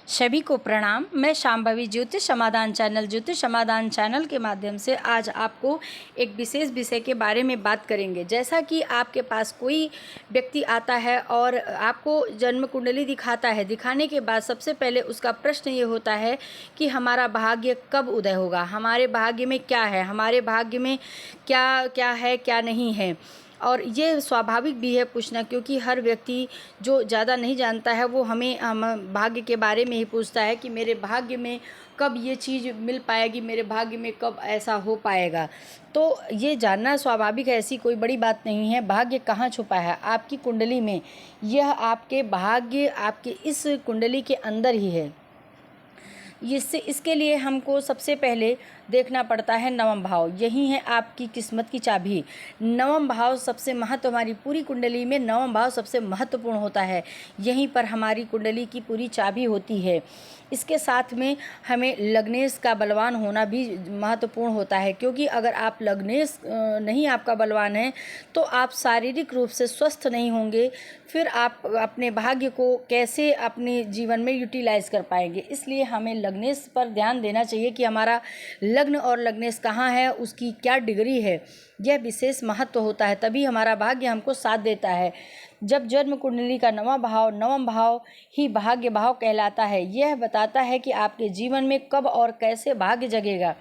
सभी को प्रणाम। मैं शांभवी ज्योतिष समाधान चैनल के माध्यम से आज आपको एक विशेष विषय के बारे में बात करेंगे। जैसा कि आपके पास कोई व्यक्ति आता है और आपको जन्म कुंडली दिखाता है, दिखाने के बाद सबसे पहले उसका प्रश्न ये होता है कि हमारा भाग्य कब उदय होगा, हमारे भाग्य में क्या है, हमारे भाग्य में क्या क्या है, क्या नहीं है। और ये स्वाभाविक भी है पूछना, क्योंकि हर व्यक्ति जो ज़्यादा नहीं जानता है वो हम भाग्य के बारे में ही पूछता है कि मेरे भाग्य में कब ये चीज़ मिल पाएगी, मेरे भाग्य में कब ऐसा हो पाएगा। तो ये जानना स्वाभाविक है, ऐसी कोई बड़ी बात नहीं है। भाग्य कहाँ छुपा है? आपकी कुंडली में। यह आपके भाग्य आपके इस कुंडली के अंदर ही है। इसके लिए हमको सबसे पहले देखना पड़ता है नवम भाव। यही है आपकी किस्मत की चाबी। नवम भाव सबसे महत्व, हमारी पूरी कुंडली में नवम भाव सबसे महत्वपूर्ण होता है। यहीं पर हमारी कुंडली की पूरी चाबी होती है। इसके साथ में हमें लग्नेश का बलवान होना भी महत्वपूर्ण होता है, क्योंकि अगर आप लग्नेश नहीं आपका बलवान है तो आप शारीरिक रूप से स्वस्थ नहीं होंगे। फिर आप अपने भाग्य को कैसे अपने जीवन में यूटिलाइज कर पाएंगे। इसलिए हमें लग्नेश पर ध्यान देना चाहिए कि हमारा लग्न और लग्नेश कहाँ है, उसकी क्या डिग्री है। यह विशेष महत्व होता है, तभी हमारा भाग्य हमको साथ देता है। जब जन्म कुंडली का नवम भाव ही भाग्य भाव कहलाता है। यह बताता है कि आपके जीवन में कब और कैसे भाग्य जगेगा।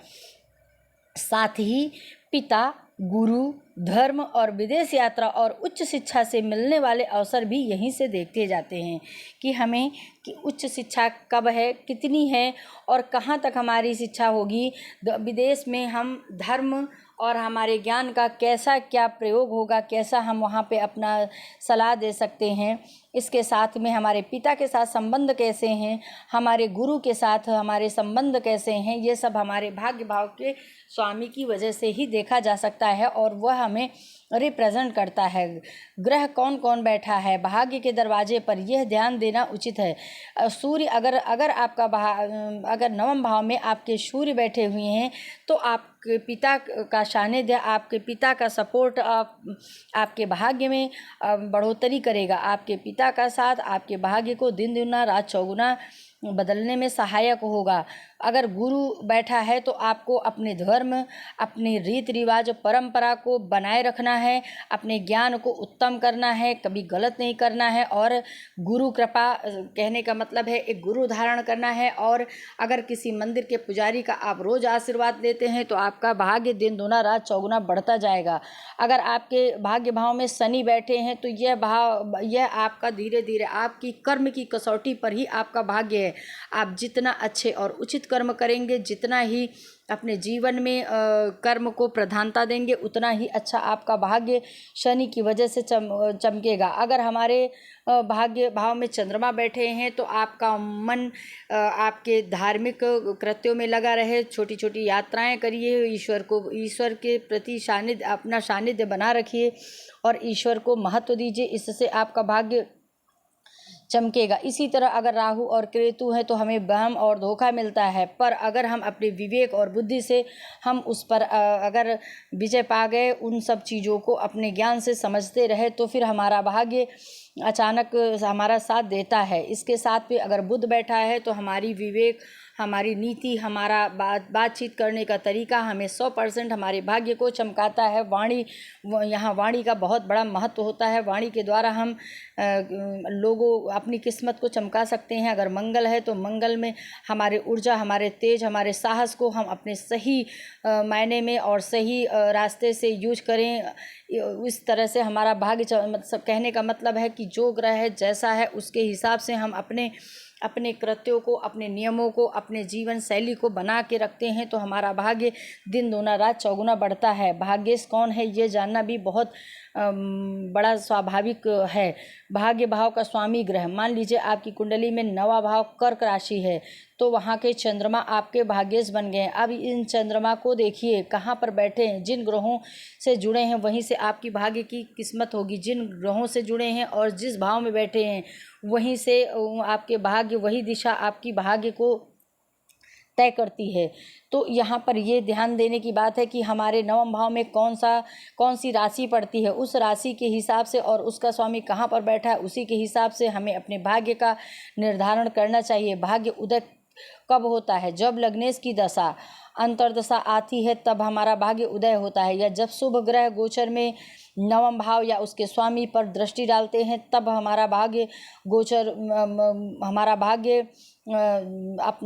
साथ ही पिता, गुरु, धर्म और विदेश यात्रा और उच्च शिक्षा से मिलने वाले अवसर भी यहीं से देखते जाते हैं कि हमें कि उच्च शिक्षा कब है, कितनी है और कहाँ तक हमारी शिक्षा होगी। विदेश में हम धर्म और हमारे ज्ञान का कैसा क्या प्रयोग होगा, कैसा हम वहाँ पे अपना सलाह दे सकते हैं। इसके साथ में हमारे पिता के साथ संबंध कैसे हैं, हमारे गुरु के साथ हमारे संबंध कैसे हैं, ये सब हमारे भाग्य भाव के स्वामी की वजह से ही देखा जा सकता है और वह हमें रिप्रेजेंट करता है। ग्रह कौन कौन बैठा है भाग्य के दरवाजे पर, यह ध्यान देना उचित है। सूर्य अगर आपका अगर नवम भाव में आपके सूर्य बैठे हुए हैं तो आपके पिता का सानिध्य, आपके पिता का सपोर्ट आपके भाग्य में बढ़ोतरी करेगा। आपके पिता का साथ आपके भाग्य को दिन दुगना रात चौगुना बदलने में सहायक होगा। अगर गुरु बैठा है तो आपको अपने धर्म, अपने रीति रिवाज, परंपरा को बनाए रखना है, अपने ज्ञान को उत्तम करना है, कभी गलत नहीं करना है। और गुरु कृपा कहने का मतलब है एक गुरु धारण करना है। और अगर किसी मंदिर के पुजारी का आप रोज़ आशीर्वाद लेते हैं तो आपका भाग्य दिन दुना रात चौगुना बढ़ता जाएगा। अगर आपके भाग्य भाव में शनि बैठे हैं तो यह आपका धीरे धीरे आपकी कर्म की कसौटी पर ही आपका भाग्य है। आप जितना अच्छे और उचित कर्म करेंगे, जितना ही अपने जीवन में कर्म को प्रधानता देंगे, उतना ही अच्छा आपका भाग्य शनि की वजह से चमकेगा। अगर हमारे भाग्य भाव में चंद्रमा बैठे हैं तो आपका मन आपके धार्मिक कृत्यों में लगा रहे, छोटी छोटी यात्राएं करिए, ईश्वर के प्रति अपना सानिध्य बना रखिए और ईश्वर को महत्व दीजिए। इससे आपका भाग्य चमकेगा। इसी तरह अगर राहु और केतु हैं तो हमें वहम और धोखा मिलता है, पर अगर हम अपने विवेक और बुद्धि से हम उस पर अगर विजय पा गए, उन सब चीज़ों को अपने ज्ञान से समझते रहे तो फिर हमारा भाग्य अचानक हमारा साथ देता है। इसके साथ भी अगर बुध बैठा है तो हमारी विवेक, हमारी नीति, हमारा बातचीत करने का तरीका हमें 100% हमारे भाग्य को चमकाता है। यहाँ वाणी का बहुत बड़ा महत्व होता है। वाणी के द्वारा हम लोगों अपनी किस्मत को चमका सकते हैं। अगर मंगल है तो मंगल में हमारे ऊर्जा, हमारे तेज, हमारे साहस को हम अपने सही मायने में और सही रास्ते से यूज करें। इस तरह से हमारा भाग्य कहने का मतलब है कि जो ग्रह है जैसा है उसके हिसाब से हम अपने कृत्यों को, अपने नियमों को, अपने जीवन शैली को बना के रखते हैं तो हमारा भाग्य दिन दूना रात चौगुना बढ़ता है। भाग्येश कौन है ये जानना भी बहुत बड़ा स्वाभाविक है। भाग्य भाव का स्वामी ग्रह, मान लीजिए आपकी कुंडली में नवा भाव कर्क राशि है तो वहाँ के चंद्रमा आपके भाग्येश बन गए हैं। अब इन चंद्रमा को देखिए कहाँ पर बैठे हैं, जिन ग्रहों से जुड़े हैं वहीं से आपकी भाग्य की किस्मत होगी। जिन ग्रहों से जुड़े हैं और जिस भाव में बैठे हैं वहीं से आपके भाग्य, वही दिशा आपकी भाग्य को तय करती है। तो यहाँ पर ये ध्यान देने की बात है कि हमारे नवम भाव में कौन सी राशि पड़ती है, उस राशि के हिसाब से और उसका स्वामी कहाँ पर बैठा है उसी के हिसाब से हमें अपने भाग्य का निर्धारण करना चाहिए। भाग्य उदय कब होता है? जब लग्नेश की दशा अंतर्दशा आती है तब हमारा भाग्य उदय होता है, या जब शुभ ग्रह गोचर में नवम भाव या उसके स्वामी पर दृष्टि डालते हैं तब हमारा भाग्य गोचर हमारा भाग्य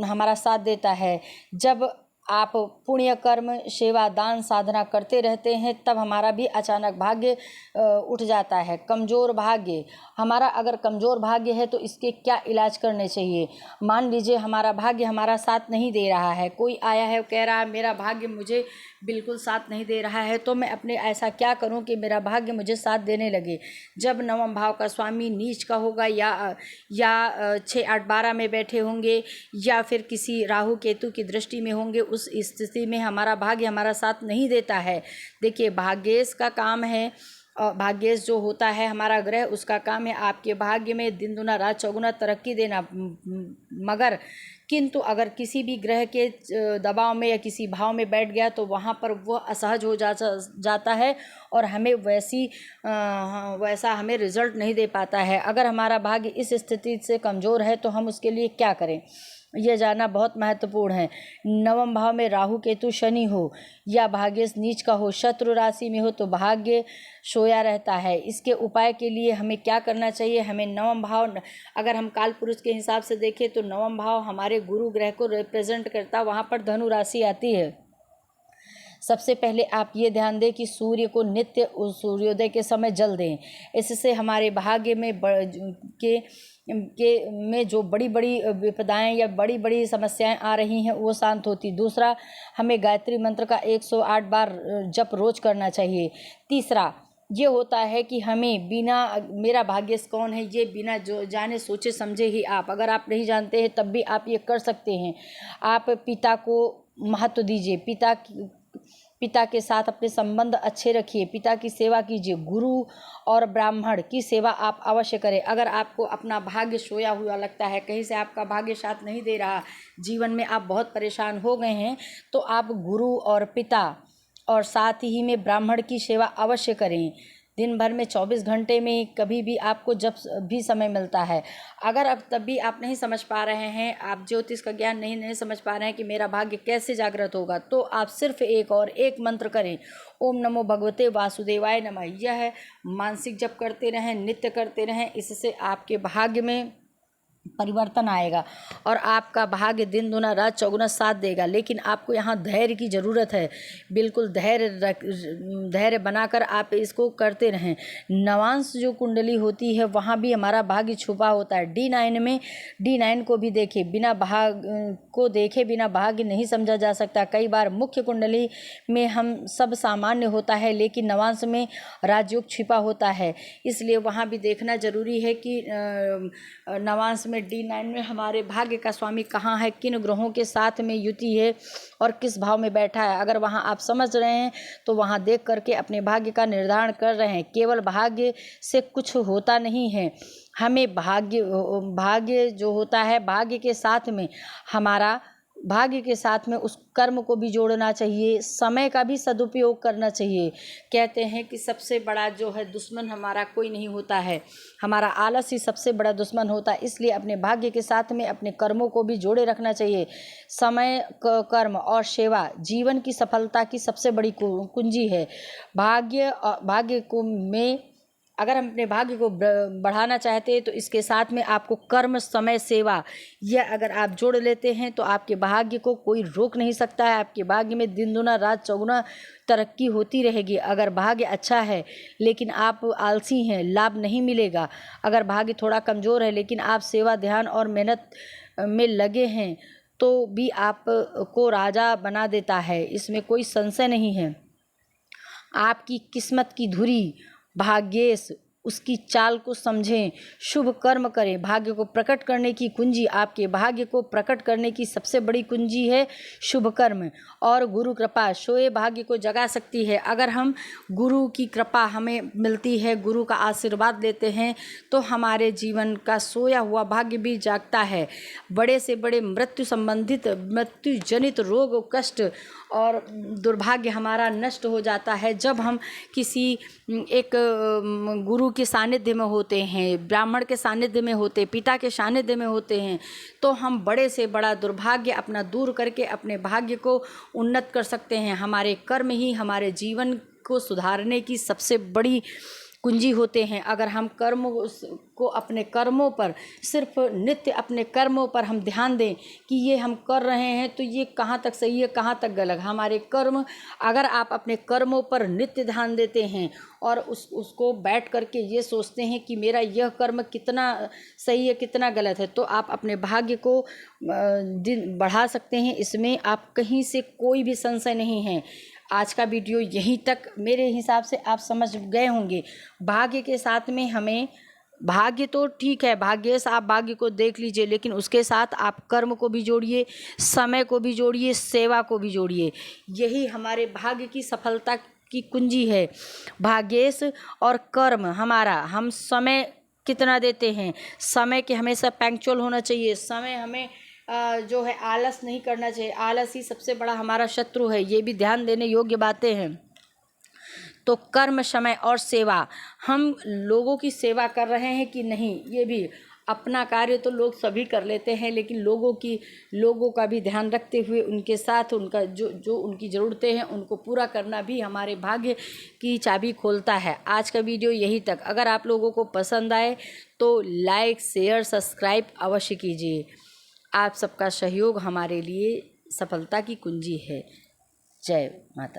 हमारा साथ देता है। जब आप पुण्य कर्म सेवा दान साधना करते रहते हैं तब हमारा भी अचानक भाग्य उठ जाता है। कमज़ोर भाग्य, हमारा अगर कमज़ोर भाग्य है तो इसके क्या इलाज करने चाहिए? मान लीजिए हमारा भाग्य हमारा साथ नहीं दे रहा है, कोई आया है कह रहा है मेरा भाग्य मुझे बिल्कुल साथ नहीं दे रहा है, तो मैं अपने ऐसा क्या करूं कि मेरा भाग्य मुझे साथ देने लगे? जब नवम भाव का स्वामी नीच का होगा या 6, 8, 12 में बैठे होंगे या फिर किसी राहु केतु की दृष्टि में होंगे, उस स्थिति में हमारा भाग्य हमारा साथ नहीं देता है। देखिए भाग्येश का काम है, और भाग्येश जो होता है हमारा ग्रह, उसका काम है आपके भाग्य में दिन दुना रात चौगुना तरक्की देना। मगर किंतु अगर किसी भी ग्रह के दबाव में या किसी भाव में बैठ गया तो वहाँ पर वह असहज हो जाता है और हमें वैसा हमें रिजल्ट नहीं दे पाता है। अगर हमारा भाग्य इस स्थिति से कमज़ोर है तो हम उसके लिए क्या करें, यह जानना बहुत महत्वपूर्ण है। नवम भाव में राहु केतु शनि हो या भाग्येश नीच का हो, शत्रु राशि में हो तो भाग्य सोया रहता है। इसके उपाय के लिए हमें क्या करना चाहिए? हमें नवम भाव, अगर हम काल पुरुष के हिसाब से देखें तो नवम भाव हमारे गुरु ग्रह को रिप्रेजेंट करता, वहाँ पर धनु राशि आती है। सबसे पहले आप ये ध्यान दें कि सूर्य को नित्य सूर्योदय के समय जल दें, इससे हमारे भाग्य में में जो बड़ी बड़ी विपदाएं या बड़ी बड़ी समस्याएं आ रही हैं वो शांत होती। दूसरा, हमें गायत्री मंत्र का 108 बार जप रोज करना चाहिए। तीसरा ये होता है कि हमें बिना मेरा भाग्येश कौन है ये बिना जो जाने सोचे समझे ही आप, अगर आप नहीं जानते हैं तब भी आप ये कर सकते हैं। आप पिता को महत्व दीजिए, पिता के साथ अपने संबंध अच्छे रखिए, पिता की सेवा कीजिए। गुरु और ब्राह्मण की सेवा आप अवश्य करें। अगर आपको अपना भाग्य सोया हुआ लगता है, कहीं से आपका भाग्य साथ नहीं दे रहा, जीवन में आप बहुत परेशान हो गए हैं, तो आप गुरु और पिता और साथ ही में ब्राह्मण की सेवा अवश्य करें। दिन भर में 24 घंटे में कभी भी आपको जब भी समय मिलता है। अगर अब तब भी आप नहीं समझ पा रहे हैं, आप ज्योतिष का ज्ञान नहीं समझ पा रहे हैं कि मेरा भाग्य कैसे जागृत होगा, तो आप सिर्फ एक मंत्र करें, ओम नमो भगवते वासुदेवाय नमः। यह मानसिक जप करते रहें, नित्य करते रहें, इससे आपके भाग्य में परिवर्तन आएगा और आपका भाग्य दिन दुना रात चौगुना साथ देगा। लेकिन आपको यहाँ धैर्य की ज़रूरत है, बिल्कुल धैर्य बनाकर आप इसको करते रहें। नवांश जो कुंडली होती है वहाँ भी हमारा भाग्य छुपा होता है। D9 को भी देखे बिना भाग्य नहीं समझा जा सकता। कई बार मुख्य कुंडली में हम सब सामान्य होता है लेकिन नवांश में राजयोग छिपा होता है, इसलिए वहाँ भी देखना जरूरी है कि नवांश में D9 में हमारे भाग्य का स्वामी कहाँ है, किन ग्रहों के साथ में युति है और किस भाव में बैठा है। अगर वहाँ आप समझ रहे हैं तो वहाँ देख करके अपने भाग्य का निर्धारण कर रहे हैं। केवल भाग्य से कुछ होता नहीं है, हमें भाग्य जो होता है भाग्य के साथ में उस कर्म को भी जोड़ना चाहिए, समय का भी सदुपयोग करना चाहिए। कहते हैं कि सबसे बड़ा जो है दुश्मन हमारा कोई नहीं होता है, हमारा आलस ही सबसे बड़ा दुश्मन होता है। इसलिए अपने भाग्य के साथ में अपने कर्मों को भी जोड़े रखना चाहिए। समय, कर्म और सेवा जीवन की सफलता की सबसे बड़ी कुंजी है। भाग्य को में अगर हम अपने भाग्य को बढ़ाना चाहते हैं तो इसके साथ में आपको कर्म, समय, सेवा यह अगर आप जोड़ लेते हैं तो आपके भाग्य को कोई रोक नहीं सकता है। आपके भाग्य में दिन दुना रात चौगुना तरक्की होती रहेगी। अगर भाग्य अच्छा है लेकिन आप आलसी हैं, लाभ नहीं मिलेगा। अगर भाग्य थोड़ा कमज़ोर है लेकिन आप सेवा, ध्यान और मेहनत में लगे हैं तो भी आपको राजा बना देता है, इसमें कोई संशय नहीं है। आपकी किस्मत की धुरी भाग्येश उसकी चाल को समझें, शुभ कर्म करें। भाग्य को प्रकट करने की कुंजी, आपके भाग्य को प्रकट करने की सबसे बड़ी कुंजी है शुभ कर्म और गुरु कृपा। सोए भाग्य को जगा सकती है। अगर हम गुरु की कृपा हमें मिलती है, गुरु का आशीर्वाद लेते हैं, तो हमारे जीवन का सोया हुआ भाग्य भी जागता है। बड़े से बड़े मृत्यु संबंधित, मृत्यु जनित रोग, कष्ट और दुर्भाग्य हमारा नष्ट हो जाता है जब हम किसी एक गुरु के सानिध्य में होते हैं, ब्राह्मण के सानिध्य में होते, पिता के सानिध्य में होते हैं, तो हम बड़े से बड़ा दुर्भाग्य अपना दूर करके अपने भाग्य को उन्नत कर सकते हैं। हमारे कर्म ही हमारे जीवन को सुधारने की सबसे बड़ी कुंजी होते हैं। अगर हम कर्म को अपने कर्मों पर, सिर्फ नित्य अपने कर्मों पर हम ध्यान दें कि ये हम कर रहे हैं तो ये कहाँ तक सही है, कहाँ तक गलत। हमारे कर्म, अगर आप अपने कर्मों पर नित्य ध्यान देते हैं और उसको बैठ करके ये सोचते हैं कि मेरा यह कर्म कितना सही है, कितना गलत है, तो आप अपने भाग्य को बढ़ा सकते हैं। इसमें आप कहीं से कोई भी संशय नहीं है। आज का वीडियो यहीं तक मेरे हिसाब से आप समझ गए होंगे। भाग्य के साथ में हमें, भाग्य तो ठीक है, भाग्य से आप भाग्य को देख लीजिए, लेकिन उसके साथ आप कर्म को भी जोड़िए, समय को भी जोड़िए, सेवा को भी जोड़िए। यही हमारे भाग्य की सफलता की कुंजी है। भाग्येश और कर्म हमारा, हम समय कितना देते हैं, समय के हमेशा पंक्चुअल होना चाहिए। समय हमें जो है आलस नहीं करना चाहिए। आलस ही सबसे बड़ा हमारा शत्रु है। ये भी ध्यान देने योग्य बातें हैं। तो कर्म, समय और सेवा, हम लोगों की सेवा कर रहे हैं कि नहीं, ये भी अपना कार्य तो लोग सभी कर लेते हैं, लेकिन लोगों का भी ध्यान रखते हुए उनके साथ उनका जो उनकी ज़रूरतें हैं उनको पूरा करना भी हमारे भाग्य की चाबी खोलता है। आज का वीडियो यही तक। अगर आप लोगों को पसंद आए तो लाइक, शेयर, सब्सक्राइब अवश्य कीजिए। आप सबका सहयोग हमारे लिए सफलता की कुंजी है। जय माता।